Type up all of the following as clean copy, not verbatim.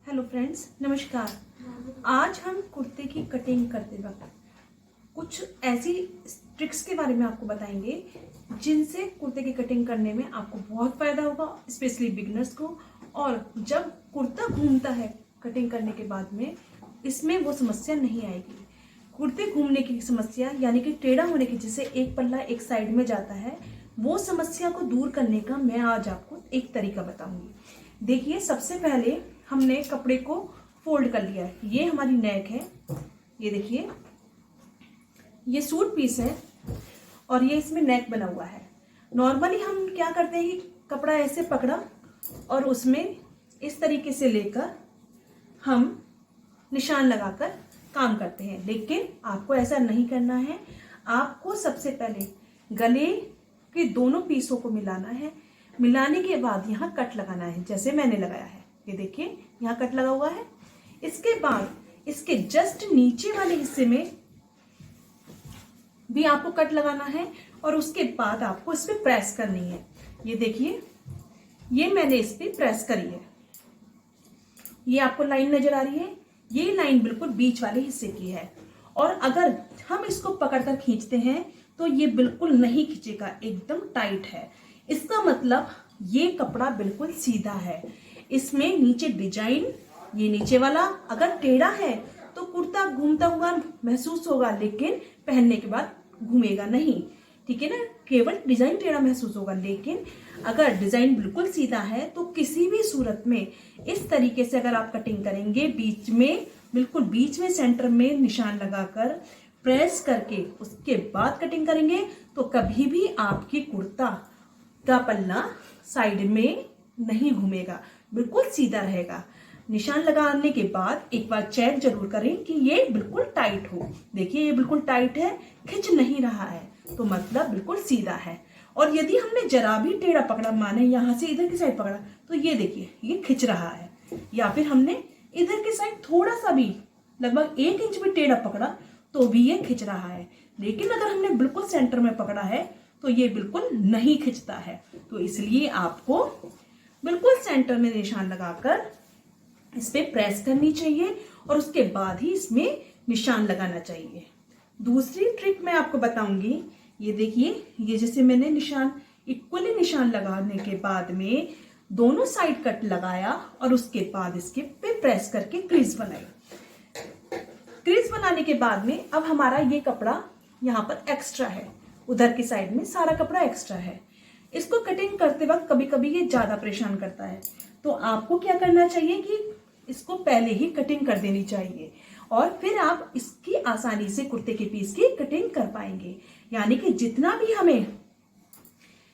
Hello friends, नमस्कार। आज हम कुर्ते की कटिंग करते वक्त कुछ ऐसी ट्रिक्स के बारे में आपको बताएंगे जिनसे कुर्ते की कटिंग करने में आपको बहुत फ़ायदा होगा, स्पेशली बिगनर्स को। और जब कुर्ता घूमता है कटिंग करने के बाद में, इसमें वो समस्या नहीं आएगी। कुर्ते घूमने की समस्या यानी कि टेढ़ा होने की, जिससे एक पल्ला एक साइड में जाता है, वो समस्या को दूर करने का मैं आज आपको एक तरीका बताऊंगी। देखिए, सबसे पहले हमने कपड़े को फोल्ड कर लिया है। ये हमारी नेक है, ये देखिए, ये सूट पीस है और ये इसमें नेक बना हुआ है। नॉर्मली हम क्या करते हैं, कपड़ा ऐसे पकड़ा और उसमें इस तरीके से लेकर हम निशान लगाकर काम करते हैं, लेकिन आपको ऐसा नहीं करना है। आपको सबसे पहले गले के दोनों पीसों को मिलाना है। मिलाने के बाद यहाँ कट लगाना है, जैसे मैंने लगाया है। ये देखिए, यहाँ कट लगा हुआ है। इसके बाद इसके जस्ट नीचे वाले हिस्से में भी आपको कट लगाना है और उसके बाद आपको इस पे प्रेस करनी है। ये देखिए, ये मैंने इस पे प्रेस करी है। ये आपको लाइन नजर आ रही है, ये लाइन बिल्कुल बीच वाले हिस्से की है। और अगर हम इसको पकड़कर खींचते हैं तो ये बिल्कुल नहीं खींचेगा, एकदम टाइट है। इसका मतलब ये कपड़ा बिल्कुल सीधा है। इसमें नीचे डिजाइन, ये नीचे वाला अगर टेढ़ा है तो कुर्ता घूमता हुआ महसूस होगा, लेकिन पहनने के बाद घूमेगा नहीं, ठीक है ना। केवल डिजाइन टेढ़ा महसूस होगा, लेकिन अगर डिजाइन बिल्कुल सीधा है तो किसी भी सूरत में इस तरीके से अगर आप कटिंग करेंगे, बीच में, बिल्कुल बीच में सेंटर में निशान लगाकर प्रेस करके उसके बाद कटिंग करेंगे, तो कभी भी आपकी कुर्ता का पल्ला साइड में नहीं घूमेगा, बिल्कुल सीधा रहेगा। निशान लगाने के बाद एक बार चेक जरूर करें कि ये बिल्कुल टाइट हो। देखिए, ये बिल्कुल टाइट है, खिंच नहीं रहा है, तो मतलब बिल्कुल सीधा है। और यदि हमने जरा भी टेढ़ा पकड़ा, माने यहां से इधर की साइड पकड़ा, तो ये देखिए, ये खिंच रहा है। या फिर हमने इधर की साइड थोड़ा सा भी, लगभग 1 इंच भी टेढ़ा पकड़ा, तो भी ये खिंच रहा है। लेकिन अगर हमने बिल्कुल सेंटर में पकड़ा है तो ये बिल्कुल नहीं खिंचता है। तो इसलिए आपको बिल्कुल सेंटर में निशान लगाकर इस पे प्रेस करनी चाहिए और उसके बाद ही इसमें निशान लगाना चाहिए। दूसरी ट्रिक मैं आपको बताऊंगी। ये देखिए, ये जैसे मैंने निशान, इक्वली निशान लगाने के बाद में दोनों साइड कट लगाया और उसके बाद इसके पे प्रेस करके क्रीज बनाई। क्रीज बनाने के बाद में अब हमारा ये कपड़ा यहाँ पर एक्स्ट्रा है, उधर की साइड में सारा कपड़ा एक्स्ट्रा है। इसको कटिंग करते वक्त कभी कभी ये ज्यादा परेशान करता है, तो आपको क्या करना चाहिए कि इसको पहले ही कटिंग कर देनी चाहिए और फिर आप इसकी आसानी से कुर्ते के पीस की कटिंग कर पाएंगे। यानी कि जितना भी हमें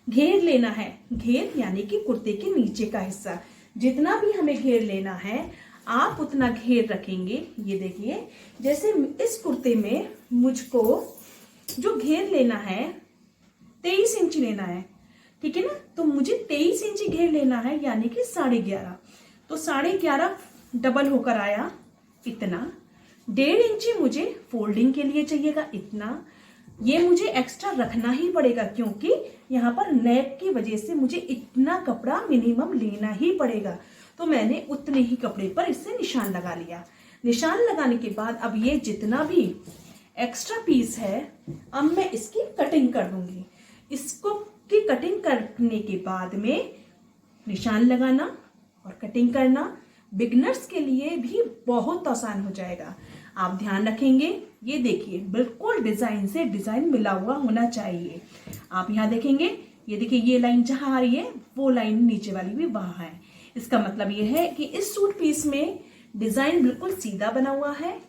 घेर लेना है, घेर यानी कि कुर्ते के नीचे का हिस्सा, जितना भी हमें घेर लेना है, आप उतना घेर रखेंगे। ये देखिए, जैसे इस कुर्ते में मुझको जो घेर लेना है 23 इंच लेना है, ठीक है ना। तो मुझे 23 इंच घेर लेना है, यानी कि 11.5। तो 11.5 डबल होकर आया इतना। 1.5 इंची मुझे फोल्डिंग के लिए चाहिएगा, इतना। ये मुझे एक्स्ट्रा रखना ही पड़ेगा, क्योंकि यहाँ पर नेक की वजह से मुझे इतना कपड़ा मिनिमम लेना ही पड़ेगा। तो मैंने उतने ही कपड़े पर इससे निशान लगा लिया। निशान लगाने के बाद अब ये जितना भी एक्स्ट्रा पीस है, अब मैं इसकी कटिंग कर दूंगी। इसको की कटिंग करने के बाद में निशान लगाना और कटिंग करना बिगनर्स के लिए भी बहुत आसान हो जाएगा। आप ध्यान रखेंगे, ये देखिए, बिल्कुल डिजाइन से डिजाइन मिला हुआ होना चाहिए। आप यहाँ देखेंगे, ये देखिए, ये लाइन जहां आ रही है वो लाइन नीचे वाली भी वहां है। इसका मतलब ये है कि इस सूट पीस में डिजाइन बिल्कुल सीधा बना हुआ है,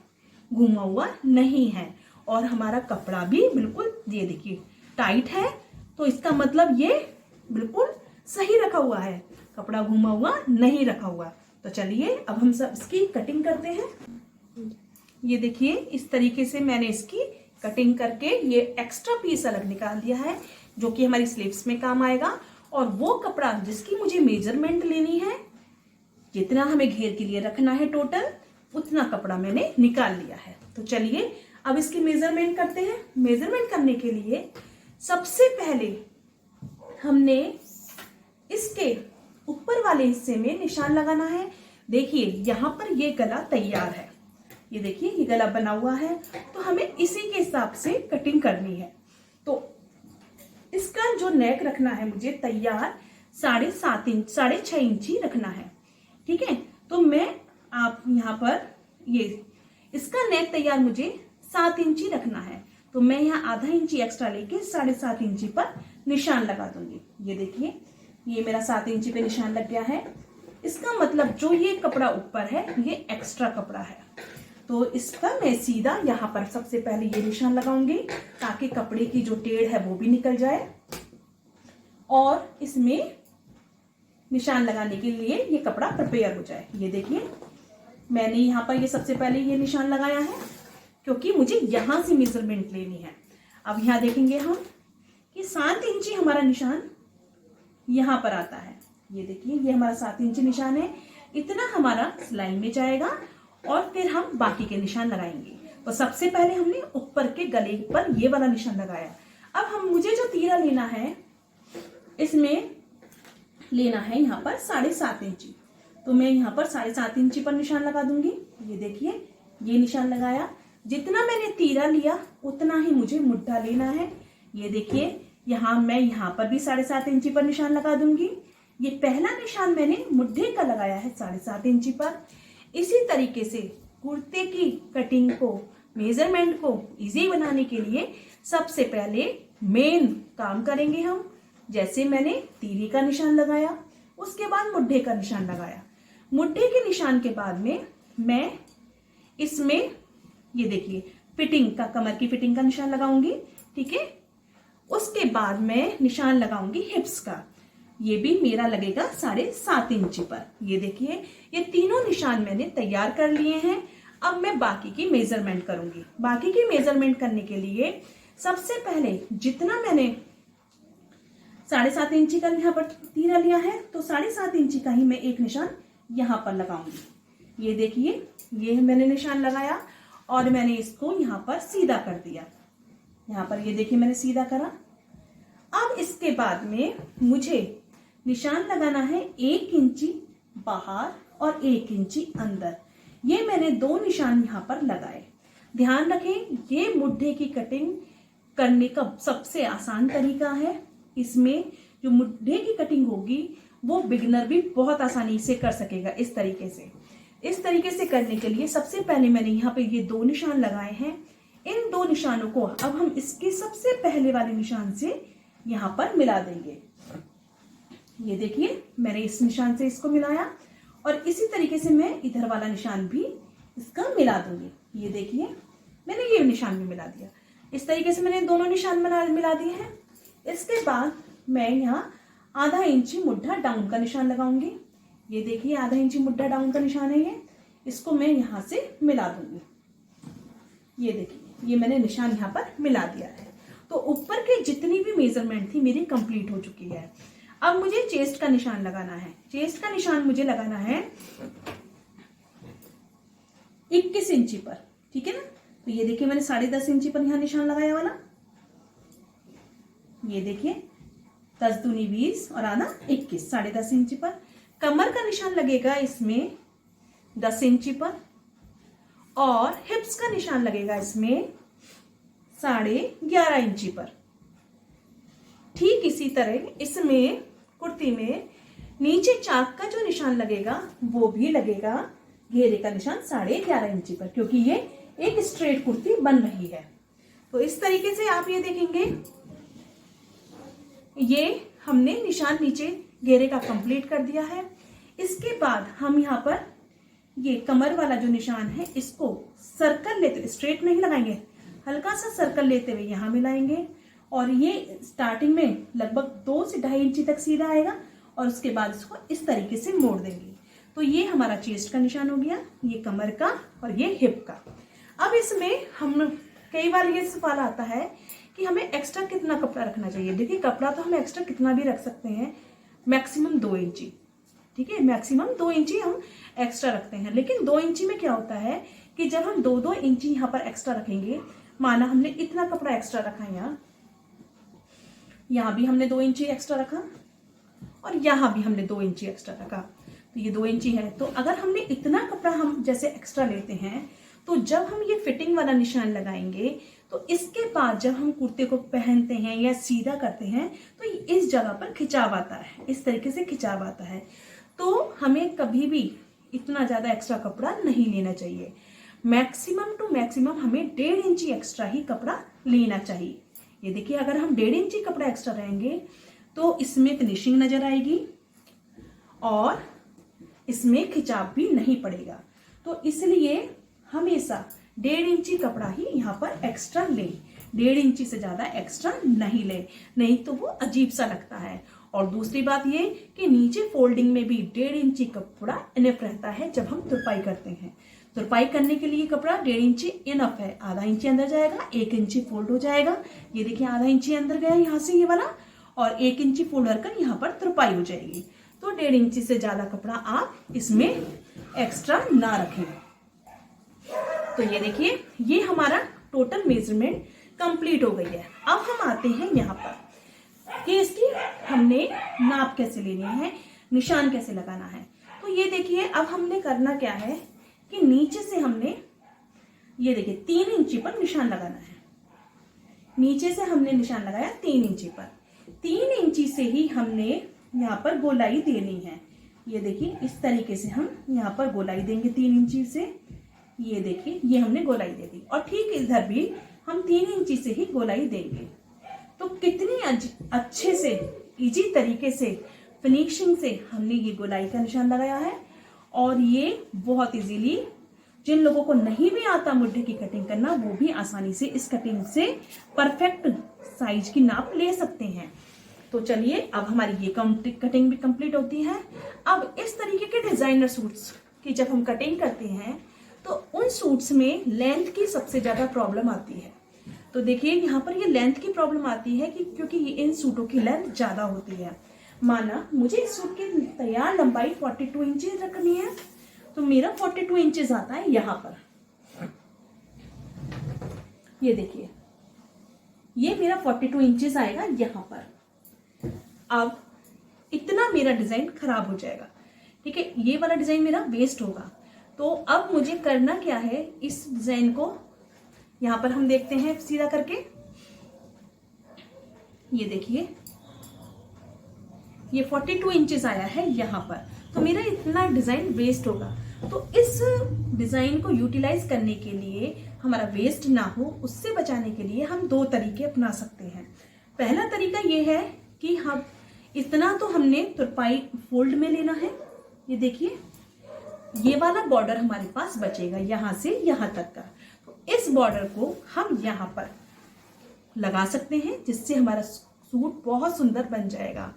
घुमा हुआ नहीं है, और हमारा कपड़ा भी बिल्कुल, ये देखिए, टाइट है। तो इसका मतलब ये बिल्कुल सही रखा हुआ है, कपड़ा घुमा हुआ नहीं रखा हुआ। तो चलिए अब हम सब इसकी कटिंग करते हैं। ये देखिए, इस तरीके से मैंने इसकी कटिंग करके ये एक्स्ट्रा पीस अलग निकाल दिया है, जो कि हमारी स्लीव्स में काम आएगा। और वो कपड़ा जिसकी मुझे मेजरमेंट लेनी है, जितना हमें घेर के लिए रखना है टोटल, उतना कपड़ा मैंने निकाल लिया है। तो चलिए अब इसकी मेजरमेंट करते हैं। मेजरमेंट करने के लिए सबसे पहले हमने इसके ऊपर वाले हिस्से में निशान लगाना है। देखिए यहाँ पर ये गला तैयार है, ये देखिए ये गला बना हुआ है, तो हमें इसी के हिसाब से कटिंग करनी है। तो इसका जो नेक रखना है मुझे तैयार 7.5 इंच 6.5 इंची रखना है, ठीक है। तो मैं आप यहाँ पर ये इसका नेक तैयार मुझे 7 इंची रखना है, तो मैं यहाँ आधा इंची एक्स्ट्रा लेके 7.5 इंची पर निशान लगा दूंगी। ये देखिए ये मेरा 7 इंची पे निशान लग गया है। इसका मतलब जो ये कपड़ा ऊपर है ये एक्स्ट्रा कपड़ा है, तो इस पर मैं सीधा यहाँ पर सबसे पहले ये निशान लगाऊंगी ताकि कपड़े की जो टेढ़ है वो भी निकल जाए, और इसमें निशान लगाने के लिए ये कपड़ा प्रिपेयर हो जाए। ये देखिए मैंने यहाँ पर ये सबसे पहले ये निशान लगाया है क्योंकि मुझे यहाँ से मेजरमेंट लेनी है। अब यहाँ देखेंगे हम कि 7 इंची हमारा निशान यहाँ पर आता है। ये देखिए ये हमारा 7 इंची निशान है, इतना हमारा सिलाई में जाएगा और फिर हम बाकी के निशान लगाएंगे। तो सबसे पहले हमने ऊपर के गले पर ये वाला निशान लगाया। अब मुझे जो तीरा लेना है इसमें लेना है यहाँ पर 7.5 इंची, तो मैं यहाँ पर 7.5 इंची पर निशान लगा दूंगी। ये देखिए ये निशान लगाया, जितना मैंने तीरा लिया उतना ही मुझे मुड्ढा लेना है। ये देखिए मैं यहाँ पर भी 7.5 इंची पर निशान लगा दूंगी। ये पहला निशान मैंने मुड्ढे का लगाया है 7.5 इंची पर। इसी तरीके से कुर्ते की कटिंग को मेजरमेंट को इजी बनाने के लिए सबसे पहले मेन काम करेंगे हम। जैसे मैंने तीरे का निशान लगाया, उसके बाद मुड्ढे का निशान लगाया। मुड्ढे के निशान के बाद में मैं इसमें ये देखिए फिटिंग का, कमर की फिटिंग का निशान लगाऊंगी, ठीक है। उसके बाद मैं निशान लगाऊंगी हिप्स का, ये भी मेरा लगेगा 7.5 इंची पर। ये देखिए ये तीनों निशान मैंने तैयार कर लिए हैं। अब मैं बाकी की मेजरमेंट करूंगी। बाकी की मेजरमेंट करने के लिए सबसे पहले जितना मैंने 7.5 इंची का यहाँ पर तीरा लिया है, तो 7.5 इंची का ही मैं एक निशान यहाँ पर लगाऊंगी। ये देखिए ये मैंने निशान लगाया और मैंने इसको यहाँ पर सीधा कर दिया। यहाँ पर ये देखिए मैंने सीधा करा। अब इसके बाद में मुझे निशान लगाना है 1 इंची बाहर और 1 इंची अंदर। ये मैंने 2 निशान यहाँ पर लगाए। ध्यान रखें ये मुड्ढे की कटिंग करने का सबसे आसान तरीका है। इसमें जो मुड्ढे की कटिंग होगी वो बिगिनर भी बहुत आसानी से कर सकेगा। इस तरीके से करने के लिए सबसे पहले मैंने यहाँ पे ये 2 निशान लगाए हैं। इन 2 निशानों को अब हम इसके सबसे पहले वाले निशान से यहाँ पर मिला देंगे। ये देखिए मैंने इस निशान से इसको मिलाया और इसी तरीके से मैं इधर वाला निशान भी इसका मिला दूंगी। ये देखिए मैंने ये निशान भी मिला दिया। इस तरीके से मैंने दोनों निशान मिला दिए हैं। इसके बाद मैं यहाँ आधा इंची मुड्ढा डाउन का निशान लगाऊंगी। ये देखिए आधा इंची मुड्ढा डाउन का निशान है ये, इसको मैं यहाँ से मिला दूंगी। ये देखिए ये मैंने निशान यहाँ पर मिला दिया है। तो ऊपर के जितनी भी मेजरमेंट थी मेरी कंप्लीट हो चुकी है। अब मुझे चेस्ट का निशान लगाना है। चेस्ट का निशान मुझे लगाना है 21 इंची पर, ठीक है ना। तो ये देखिए मैंने 10.5 इंची पर यहाँ निशान लगाया वाला। ये देखिए 10 दूनी 20 और आधा 21, 10.5 इंची पर। कमर का निशान लगेगा इसमें 10 इंची पर और हिप्स का निशान लगेगा इसमें 11.5 इंची पर। ठीक इसी तरह इसमें कुर्ती में नीचे चाक का जो निशान लगेगा वो भी लगेगा घेरे का निशान 11.5 इंची पर, क्योंकि ये एक स्ट्रेट कुर्ती बन रही है। तो इस तरीके से आप ये देखेंगे ये हमने निशान नीचे घेरे का कंप्लीट कर दिया है। इसके बाद हम यहाँ पर ये कमर वाला जो निशान है इसको सर्कल लेते हुए, स्ट्रेट नहीं लगाएंगे, हल्का सा सर्कल लेते हुए यहाँ मिलाएंगे और ये स्टार्टिंग में लगभग 2 से 2.5 इंची तक सीधा आएगा और उसके बाद इसको इस तरीके से मोड़ देंगे। तो ये हमारा चेस्ट का निशान हो गया, ये कमर का और ये हिप का। अब इसमें हम कई बार ये सवाल आता है कि हमें एक्स्ट्रा कितना कपड़ा रखना चाहिए। देखिए कपड़ा तो हम एक्स्ट्रा कितना भी रख सकते हैं, मैक्सिमम 2 इंची, ठीक है, मैक्सिमम 2 इंची हम एक्स्ट्रा रखते हैं। लेकिन 2 इंची में क्या होता है कि जब हम 2-2 इंची यहाँ पर एक्स्ट्रा रखेंगे, माना हमने इतना कपड़ा एक्स्ट्रा रखा, यहाँ भी हमने 2 इंची एक्स्ट्रा रखा और यहाँ भी हमने 2 इंची एक्स्ट्रा रखा, तो ये 2 इंची है। तो अगर हमने इतना कपड़ा हम जैसे एक्स्ट्रा लेते हैं तो जब हम ये फिटिंग वाला निशान लगाएंगे तो इसके बाद जब हम कुर्ते को पहनते हैं या सीधा करते हैं तो इस जगह पर खिंचाव आता है, इस तरीके से खिंचाव आता है। तो हमें कभी भी इतना ज़्यादा एक्स्ट्रा कपड़ा नहीं लेना चाहिए। मैक्सिमम टू मैक्सिमम हमें 1.5 इंची एक्स्ट्रा ही कपड़ा लेना चाहिए। ये देखिए, अगर हम 1.5 इंची कपड़ा एक्स्ट्रा रहेंगे तो इसमें फिनिशिंग नजर आएगी और इसमें खिंचाव भी नहीं पड़ेगा। तो इसलिए हमेशा 1.5 इंची कपड़ा ही यहाँ पर एक्स्ट्रा लें, 1.5 इंची से ज्यादा एक्स्ट्रा नहीं लें, नहीं तो वो अजीब सा लगता है। और दूसरी बात ये कि नीचे फोल्डिंग में भी 1.5 इंची कपड़ा इनफ रहता है जब हम तुरपाई करते हैं। तुरपाई करने के लिए कपड़ा 1.5 इंची इनफ है, आधा इंची अंदर जाएगा, 1 इंची फोल्ड हो जाएगा। ये देखिए, आधा इंची अंदर गया यहाँ से ये वाला, और 1 इंची फोल्ड कर यहाँ पर तुरपाई हो जाएगी। तो 1.5 इंची से ज्यादा कपड़ा आप इसमें एक्स्ट्रा ना रखें। तो ये देखिए, ये हमारा टोटल मेजरमेंट कंप्लीट हो गई है। अब हम आते हैं यहाँ पर कि इसकी हमने नाप कैसे लेनी है, निशान कैसे लगाना है। तो ये देखिए, अब हमने करना क्या है कि नीचे से हमने ये देखिए 3 इंची पर निशान लगाना है। नीचे से हमने निशान लगाया 3 इंची पर, 3 इंची से ही हमने यहाँ पर गोलाई देनी है। ये देखिए, इस तरीके से हम यहाँ पर गोलाई देंगे 3 इंची से। ये देखिए, ये हमने गोलाई दे दी और ठीक इधर भी हम 3 इंची से ही गोलाई देंगे। तो कितनी अच्छे से इजी तरीके से फिनिशिंग से हमने ये गोलाई का निशान लगाया है। और ये बहुत इजीली जिन लोगों को नहीं भी आता मुड्ढे की कटिंग करना, वो भी आसानी से इस कटिंग से परफेक्ट साइज की नाप ले सकते हैं। तो चलिए, अब हमारी ये कटिंग भी कंप्लीट होती है। अब इस तरीके के डिजाइनर सूट्स की जब हम कटिंग करते हैं तो उन सूट्स में लेंथ की सबसे ज्यादा प्रॉब्लम आती है। तो देखिए, यहाँ पर ये लेंथ की प्रॉब्लम आती है कि क्योंकि इन सूटों की लेंथ ज्यादा होती है। माना मुझे इस सूट की तैयार लंबाई 42 इंचेस रखनी है, तो मेरा 42 इंचेस आता है यहाँ पर। ये देखिए, ये मेरा 42 इंचेस आएगा यहाँ पर। अब इतना मेरा डिजाइन खराब हो जाएगा, ठीक है, ये वाला डिजाइन मेरा वेस्ट होगा। तो अब मुझे करना क्या है, इस डिजाइन को यहां पर हम देखते हैं सीधा करके। ये देखिए, ये 42 इंचेस आया है यहां पर, तो मेरा इतना डिजाइन वेस्ट होगा। तो इस डिजाइन को यूटिलाइज करने के लिए, हमारा वेस्ट ना हो उससे बचाने के लिए हम 2 तरीके अपना सकते हैं। पहला तरीका ये है कि हम इतना तो हमने तुरपाई फोल्ड में लेना है। ये देखिए, ये वाला बॉर्डर हमारे पास बचेगा यहां से यहां तक का। तो इस बॉर्डर को हम यहां पर लगा सकते हैं, जिससे हमारा सूट बहुत सुंदर बन जाएगा,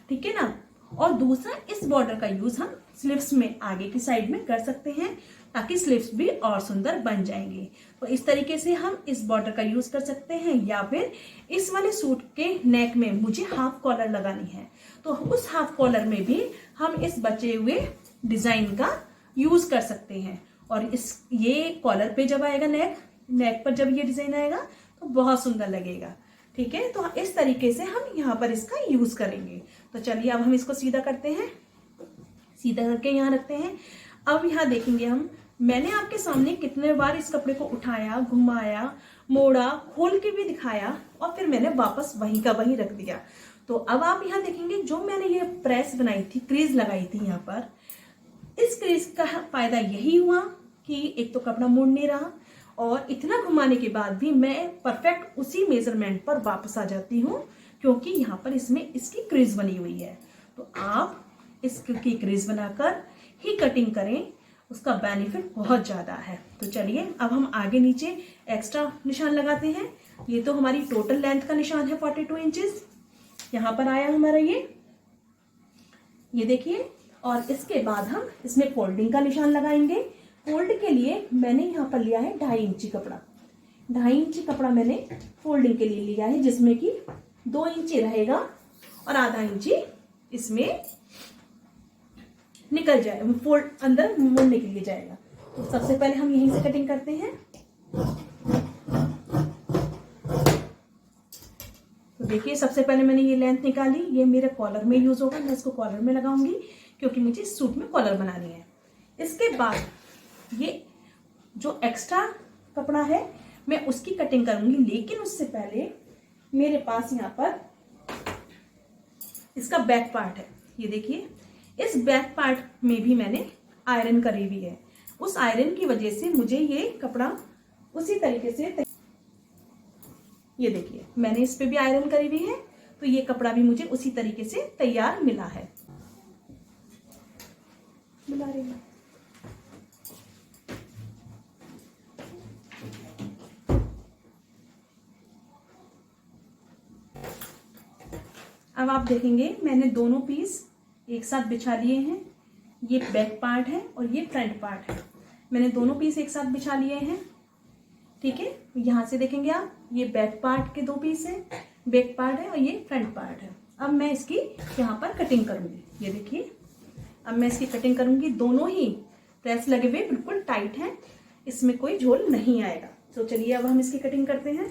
ठीक है ना। और दूसरा, इस बॉर्डर का यूज हम स्लीव्स में आगे की साइड में कर सकते हैं, ताकि स्लीव्स भी और सुंदर बन जाएंगे। तो इस तरीके से हम इस बॉर्डर का यूज कर सकते हैं। या फिर इस वाले सूट के नेक में मुझे हाफ कॉलर लगानी है, तो उस हाफ कॉलर में भी हम इस बचे हुए डिजाइन का यूज कर सकते हैं। और ये कॉलर पे जब आएगा, नेक पर जब ये डिजाइन आएगा तो बहुत सुंदर लगेगा, ठीक है। तो इस तरीके से हम यहाँ पर इसका यूज करेंगे। तो चलिए, अब हम इसको सीधा करते हैं, सीधा करके यहाँ रखते हैं। अब यहाँ देखेंगे हम, मैंने आपके सामने कितने बार इस कपड़े को उठाया, घुमाया, मोड़ा, खोल के भी दिखाया और फिर मैंने वापस वहीं का वहीं रख दिया। तो अब आप यहाँ देखेंगे, जो मैंने ये प्रेस बनाई थी, क्रीज लगाई थी यहाँ पर, इस क्रीज का फायदा यही हुआ कि एक तो कपड़ा मुड़ नहीं रहा, और इतना घुमाने के बाद भी मैं परफेक्ट उसी मेजरमेंट पर वापस आ जाती हूँ, क्योंकि यहाँ पर इसमें इसकी क्रीज बनी हुई है। तो आप इसकी क्रीज बनाकर ही कटिंग करें, उसका बेनिफिट बहुत ज्यादा है। तो चलिए, अब हम आगे नीचे एक्स्ट्रा निशान लगाते हैं। ये तो हमारी टोटल लेंथ का निशान है 42 इंचेस, यहाँ पर आया हमारा ये देखिए। और इसके बाद हम इसमें फोल्डिंग का निशान लगाएंगे। फोल्ड के लिए मैंने यहाँ पर लिया है 2.5 इंची कपड़ा, 2.5 इंची कपड़ा मैंने फोल्डिंग के लिए लिया है, जिसमें कि 2 इंची रहेगा और आधा इंची इसमें निकल जाएगा, फोल्ड अंदर मोड़ने के लिए जाएगा। तो सबसे पहले हम यहीं से कटिंग करते हैं। तो देखिए, सबसे पहले मैंने ये लेंथ निकाली, ये मेरे कॉलर में यूज होगा, मैं इसको कॉलर में लगाऊंगी। क्योंकि मुझे इस सूट में कॉलर बनानी है। इसके बाद ये जो एक्स्ट्रा कपड़ा है मैं उसकी कटिंग करूंगी, लेकिन उससे पहले मेरे पास यहाँ पर इसका बैक पार्ट है। ये देखिए, इस बैक पार्ट में भी मैंने आयरन करी हुई है। उस आयरन की वजह से मुझे ये कपड़ा उसी तरीके से, ये देखिए मैंने इस पे भी आयरन करी हुई है, तो ये कपड़ा भी मुझे उसी तरीके से तैयार मिला है। बुला रही हूँ। अब आप देखेंगे मैंने दोनों पीस एक साथ बिछा लिए हैं। ये बैक पार्ट है और ये फ्रंट पार्ट है। मैंने दोनों पीस एक साथ बिछा लिए हैं, ठीक है। यहाँ से देखेंगे आप, ये बैक पार्ट के दो पीस है, बैक पार्ट है और ये फ्रंट पार्ट है। अब मैं इसकी यहाँ पर कटिंग करूंगी। ये देखिए, अब मैं इसकी कटिंग करूंगी। दोनों ही प्रेस लगे हुए बिल्कुल टाइट हैं, इसमें कोई झोल नहीं आएगा। तो चलिए अब हम इसकी कटिंग करते हैं।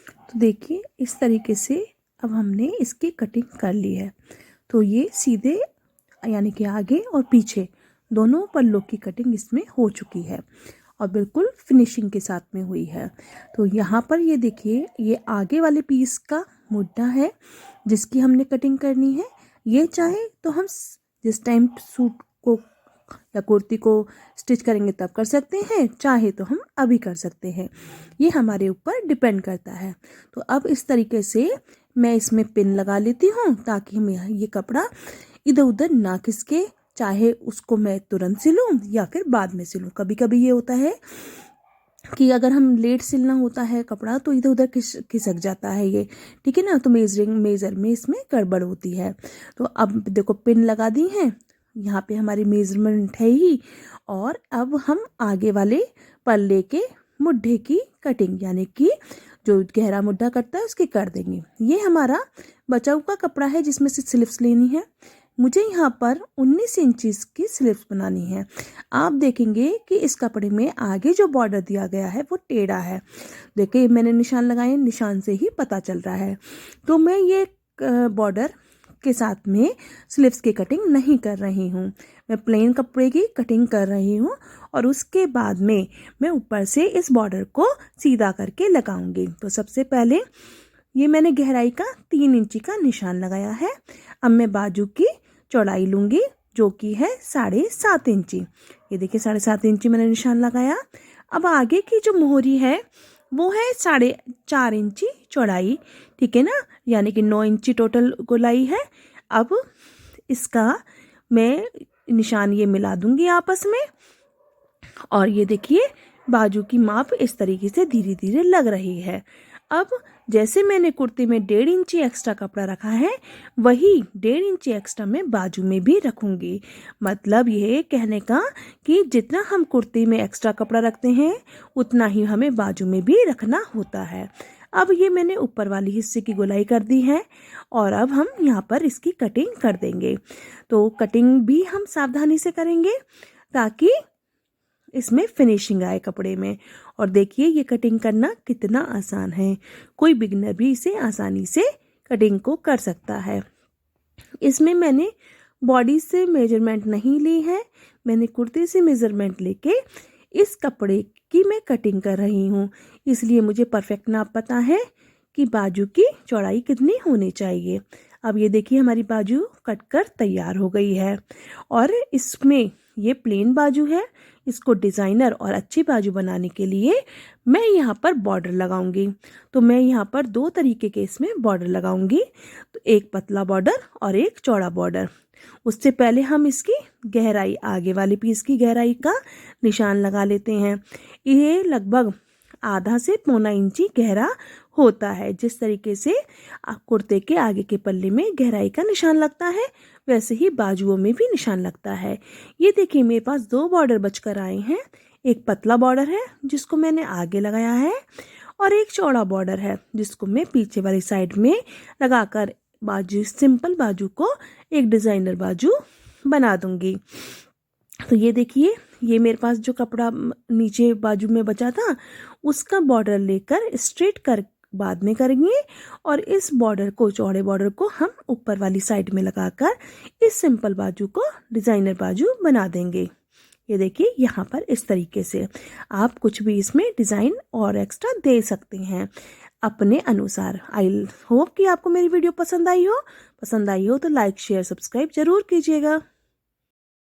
तो देखिए इस तरीके से अब हमने इसकी कटिंग कर ली है। तो ये सीधे यानी कि आगे और पीछे दोनों पल्लों की कटिंग इसमें हो चुकी है और बिल्कुल फिनिशिंग के साथ में हुई है। तो यहाँ पर ये देखिए, ये आगे वाले पीस का मुड्ढा है जिसकी हमने कटिंग करनी है। ये चाहे तो हम जिस टाइम सूट को या कुर्ती को स्टिच करेंगे तब कर सकते हैं, चाहे तो हम अभी कर सकते हैं, ये हमारे ऊपर डिपेंड करता है। तो अब इस तरीके से मैं इसमें पिन लगा लेती हूँ ताकि मैं ये कपड़ा इधर उधर ना खिसके, चाहे उसको मैं तुरंत सिलूं या फिर बाद में सिलूं। कभी कभी ये होता है कि अगर हम लेट सिलना होता है कपड़ा तो इधर उधर खिसक जाता है ये, ठीक है ना। तो मेजर में इसमें गड़बड़ होती है। तो अब देखो पिन लगा दी है, यहाँ पे हमारी मेजरमेंट है ही। और अब हम आगे वाले पल्ले के मुड्ढे की कटिंग यानी कि जो गहरा मुड्ढा कटता है उसकी कर देंगे। ये हमारा बचा हुआ कपड़ा है जिसमें से स्लिप्स लेनी है। मुझे यहाँ पर 19 इंचेस की स्लिप्स बनानी है। आप देखेंगे कि इस कपड़े में आगे जो बॉर्डर दिया गया है वो टेढ़ा है। देखिए मैंने निशान लगाए, निशान से ही पता चल रहा है। तो मैं ये बॉर्डर के साथ में स्लिप्स की कटिंग नहीं कर रही हूँ, मैं प्लेन कपड़े की कटिंग कर रही हूँ और उसके बाद में मैं ऊपर से इस बॉर्डर को सीधा करके लगाऊंगी। तो सबसे पहले ये मैंने गहराई का 3 इंची का निशान लगाया है। अब मैं बाजू की चौड़ाई लूँगी जो कि है 7.5 इंची। ये देखिए 7.5 इंची मैंने निशान लगाया। अब आगे की जो मोहरी है वो है 4.5 इंची चौड़ाई, ठीक है ना, यानी कि 9 इंची टोटल गोलाई है। अब इसका मैं निशान ये मिला दूंगी आपस में और ये देखिए बाजू की माप इस तरीके से धीरे धीरे लग रही है। अब जैसे मैंने कुर्ती में 1.5 इंची एक्स्ट्रा कपड़ा रखा है वही 1.5 इंची एक्स्ट्रा मैं बाजू में भी रखूंगी। मतलब ये कहने का कि जितना हम कुर्ती में एक्स्ट्रा कपड़ा रखते हैं उतना ही हमें बाजू में भी रखना होता है। अब ये मैंने ऊपर वाली हिस्से की गोलाई कर दी है और अब हम यहाँ पर इसकी कटिंग कर देंगे। तो कटिंग भी हम सावधानी से करेंगे ताकि इसमें फिनिशिंग आए कपड़े में। और देखिए ये कटिंग करना कितना आसान है, कोई बिगिनर भी इसे आसानी से कटिंग को कर सकता है। इसमें मैंने बॉडी से मेजरमेंट नहीं ली है, मैंने कुर्ती से मेजरमेंट लेके इस कपड़े की मैं कटिंग कर रही हूँ। इसलिए मुझे परफेक्ट नाप पता है कि बाजू की चौड़ाई कितनी होनी चाहिए। अब ये देखिए हमारी बाजू कटकर तैयार हो गई है और इसमें ये प्लेन बाजू है। इसको डिज़ाइनर और अच्छी बाजू बनाने के लिए मैं यहाँ पर बॉर्डर लगाऊंगी। तो मैं यहाँ पर 2 तरीके के इसमें बॉर्डर लगाऊंगी, तो एक पतला बॉर्डर और एक चौड़ा बॉर्डर। उससे पहले हम इसकी गहराई, आगे वाले पीस की गहराई का निशान लगा लेते हैं। ये लगभग आधा से 1.25 इंची गहरा होता है। जिस तरीके से कुर्ते के आगे के पल्ले में गहराई का निशान लगता है वैसे ही बाजुओं में भी निशान लगता है। ये देखिए मेरे पास 2 बॉर्डर बचकर आए हैं। एक पतला बॉर्डर है जिसको मैंने आगे लगाया है और एक चौड़ा बॉर्डर है जिसको मैं पीछे वाली साइड में लगाकर बाजू, सिंपल बाजू को एक डिज़ाइनर बाजू बना दूंगी। तो ये देखिए ये मेरे पास जो कपड़ा नीचे बाजू में बचा था उसका बॉर्डर लेकर स्ट्रेट कर बाद में करेंगे। और इस बॉर्डर को, चौड़े बॉर्डर को हम ऊपर वाली साइड में लगाकर इस सिंपल बाजू को डिज़ाइनर बाजू बना देंगे। ये देखिए यहाँ पर इस तरीके से आप कुछ भी इसमें डिज़ाइन और एक्स्ट्रा दे सकते हैं अपने अनुसार। आई होप कि आपको मेरी वीडियो पसंद आई हो तो लाइक शेयर सब्सक्राइब जरूर कीजिएगा।